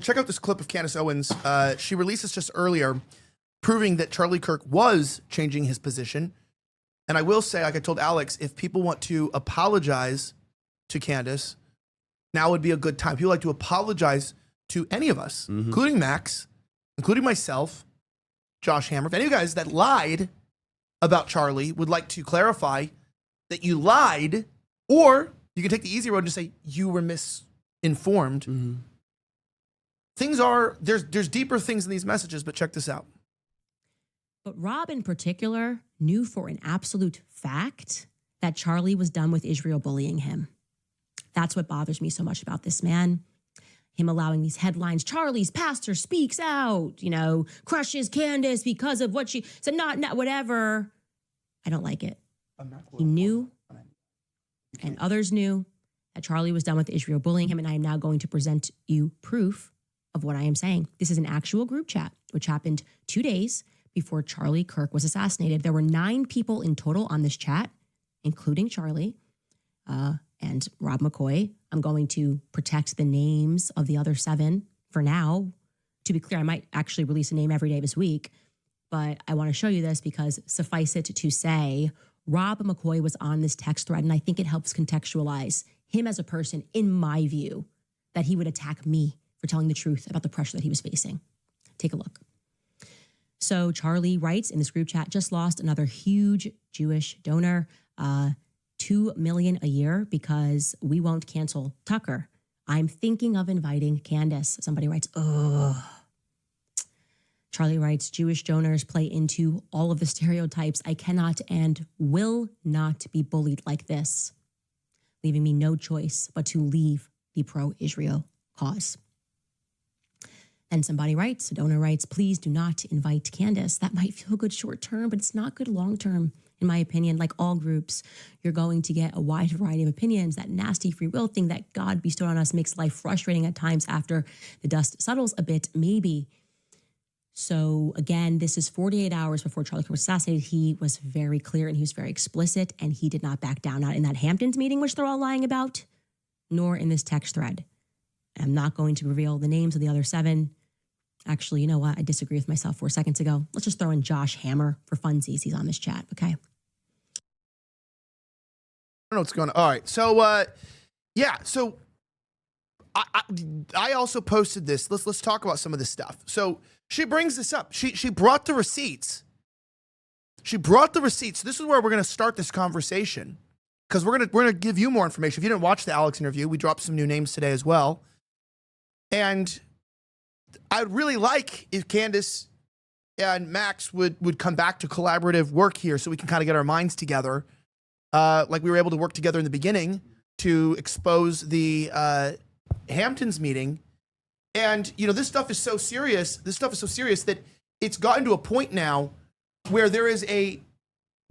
Check out this clip of Candace Owens. She released this just earlier, proving that Charlie Kirk was changing his position. And I will say, like I told Alex, if people want to apologize to Candace, now would be a good time. People like to apologize to any of us, including Max, including myself, Josh Hammer. If any of you guys that lied about Charlie would like to clarify that you lied, or you can take the easy road and just say you were misinformed. Things are, there's deeper things in these messages, but check this out. But Rob in particular knew for an absolute fact that Charlie was done with Israel bullying him. That's what bothers me so much about this man. Him allowing these headlines, Charlie's pastor speaks out, you know, crushes Candace because of what she said, not whatever. I don't like it. He knew, and others knew, that Charlie was done with Israel bullying him, and I am now going to present you proof of what I am saying. This is an actual group chat, which happened 2 days before Charlie Kirk was assassinated. There were 9 people in total on this chat, including Charlie and Rob McCoy. I'm going to protect the names of the other 7 for now. To be clear, I might actually release a name every day this week, but I want to show you this because suffice it to say, Rob McCoy was on this text thread, and I think it helps contextualize him as a person, in my view, that he would attack me for telling the truth about the pressure that he was facing. Take a look. So Charlie writes in this group chat, just lost another huge Jewish donor, $2 million a year because we won't cancel Tucker. I'm thinking of inviting Candace. Somebody writes, ugh. Charlie writes, Jewish donors play into all of the stereotypes. I cannot and will not be bullied like this, leaving me no choice but to leave the pro-Israel cause. And somebody writes, a donor writes, please do not invite Candace. That might feel good short term, but it's not good long term, in my opinion. Like all groups, you're going to get a wide variety of opinions. That nasty free will thing that God bestowed on us makes life frustrating at times after the dust settles a bit, maybe. So again, this is 48 hours before Charlie Kirk was assassinated. He was very clear and he was very explicit, and he did not back down, not in that Hamptons meeting, which they're all lying about, nor in this text thread. I'm not going to reveal the names of the other 7. Actually, you know what? I disagree with myself 4 seconds ago. Let's just throw in Josh Hammer for funsies. He's on this chat, okay? I don't know what's going on. All right. So, yeah. So, I also posted this. Let's talk about some of this stuff. So, she brings this up. She brought the receipts. She brought the receipts. This is where we're going to start this conversation, because we're gonna give you more information. If you didn't watch the Alex interview, we dropped some new names today as well. And I'd really like if Candace and Max would come back to collaborative work here so we can kind of get our minds together. Like we were able to work together in the beginning to expose the Hamptons meeting. And, you know, this stuff is so serious. This stuff is so serious that it's gotten to a point now where there is a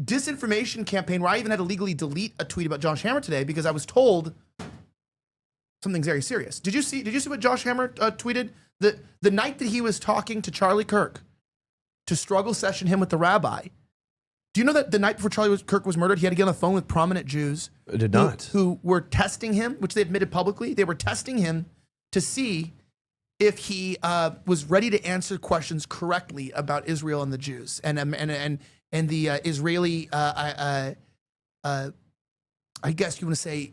disinformation campaign where I even had to legally delete a tweet about Josh Hammer today because I was told something very serious. Did you see what Josh Hammer tweeted? The night that he was talking to Charlie Kirk to struggle session him with the rabbi. Do you know that the night before Charlie Kirk was murdered, he had to get on the phone with prominent Jews who were testing him, which they admitted publicly. They were testing him to see if he was ready to answer questions correctly about Israel and the Jews and the Israeli. I guess you want to say,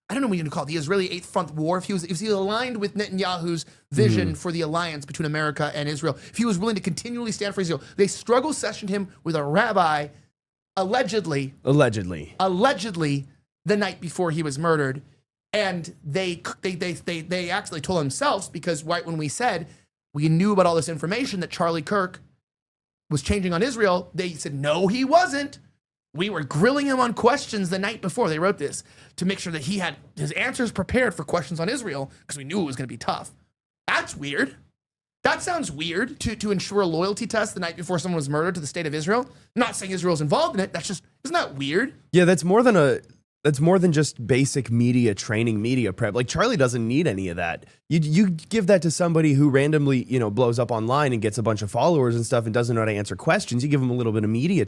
I don't know what you call it, the Israeli Eighth Front War. If he was aligned with Netanyahu's vision for the alliance between America and Israel, if he was willing to continually stand for Israel, they struggle sessioned him with a rabbi, allegedly, the night before he was murdered. And they actually told themselves, because right when we said we knew about all this information that Charlie Kirk was changing on Israel, they said, no, he wasn't. We were grilling him on questions the night before. They wrote this to make sure that he had his answers prepared for questions on Israel because we knew it was going to be tough. That's weird. That sounds weird to ensure a loyalty test the night before someone was murdered to the state of Israel. I'm not saying Israel's involved in it. That's just, isn't that weird? Yeah, that's more than just basic media training, media prep. Like Charlie doesn't need any of that. You give that to somebody who randomly, you know, blows up online and gets a bunch of followers and stuff and doesn't know how to answer questions. You give them a little bit of media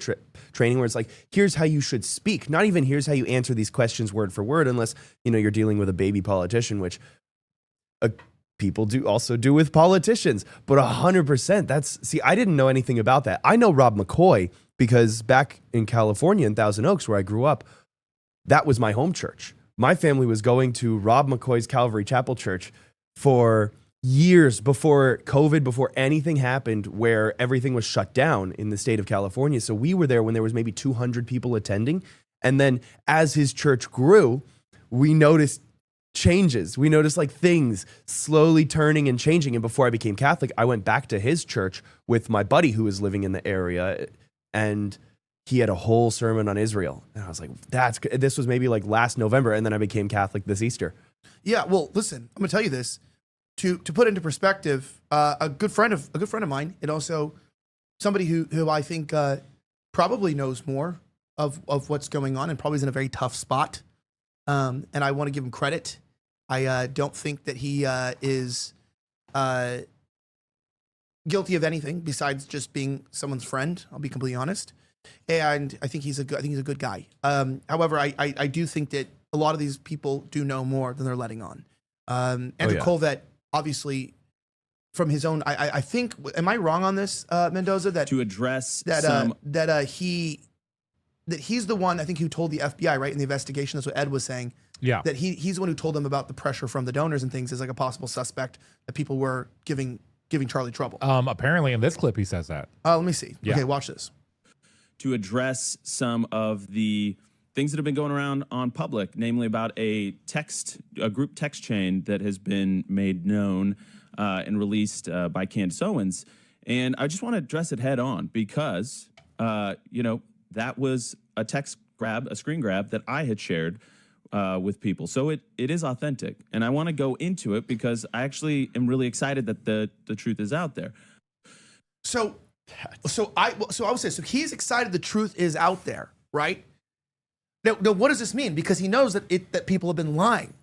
training where it's like, here's how you should speak. Not even here's how you answer these questions word for word, unless, you know, you're dealing with a baby politician, which people also do with politicians. But 100%, see, I didn't know anything about that. I know Rob McCoy because back in California in Thousand Oaks, where I grew up, that was my home church. My family was going to Rob McCoy's Calvary Chapel Church for years before COVID, before anything happened, where everything was shut down in the state of California. So we were there when there was maybe 200 people attending. And then as his church grew, we noticed changes. We noticed like things slowly turning and changing. And before I became Catholic, I went back to his church with my buddy who was living in the area, and he had a whole sermon on Israel. And I was like, this was maybe like last November. And then I became Catholic this Easter. Yeah, well, listen, I'm gonna tell you this to put into perspective. A good friend of mine, and also somebody who I think probably knows more of what's going on, and probably is in a very tough spot. And I want to give him credit. I don't think that he is guilty of anything besides just being someone's friend. I'll be completely honest. And I think he's a good guy. However, I do think that a lot of these people do know more than they're letting on. Andrew Colvett, obviously, from his own, I think, am I wrong on this, Mendoza? That to address that he's the one, I think, who told the FBI, right, in the investigation. That's what Ed was saying. Yeah. That he's the one who told them about the pressure from the donors and things as like a possible suspect that people were giving Charlie trouble. Apparently in this clip he says that. Let me see. Yeah. Okay, watch this. to address some of the things that have been going around on public, namely about a group text chain that has been made known and released by Candace Owens. And I just want to address it head on because, that was a screen grab that I had shared with people. So it is authentic. And I want to go into it because I actually am really excited that the truth is out there. So I would say, so he's excited the truth is out there, right? Now what does this mean? Because he knows that people have been lying.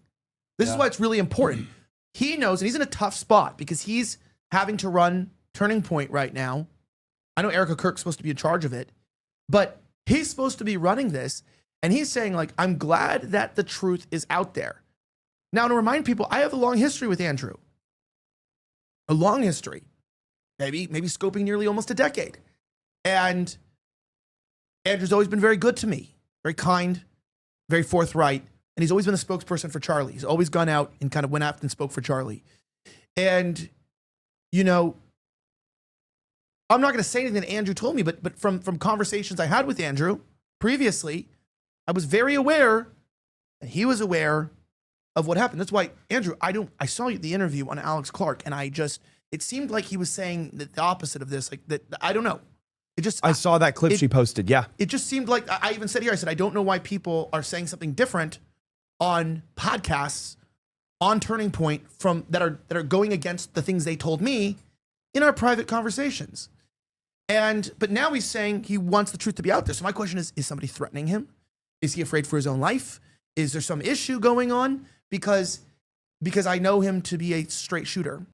This is why it's really important. He knows, and he's in a tough spot because he's having to run Turning Point right now. I know Erica Kirk's supposed to be in charge of it, but he's supposed to be running this, and he's saying, like, I'm glad that the truth is out there. Now, to remind people, I have a long history with Andrew. A long history. Maybe scoping nearly almost a decade. And Andrew's always been very good to me, very kind, very forthright, and he's always been the spokesperson for Charlie. He's always gone out and kind of went after and spoke for Charlie. And, I'm not going to say anything that Andrew told me, but from conversations I had with Andrew previously, I was very aware, and he was aware of what happened. That's why, Andrew, I saw the interview on Alex Clark, and it seemed like he was saying the opposite of this, like that. I don't know. I saw that clip she posted. Yeah. It just seemed like, I even said here, I said, I don't know why people are saying something different on podcasts on Turning Point that are going against the things they told me in our private conversations. But now he's saying he wants the truth to be out there. So my question is somebody threatening him? Is he afraid for his own life? Is there some issue going on? Because I know him to be a straight shooter.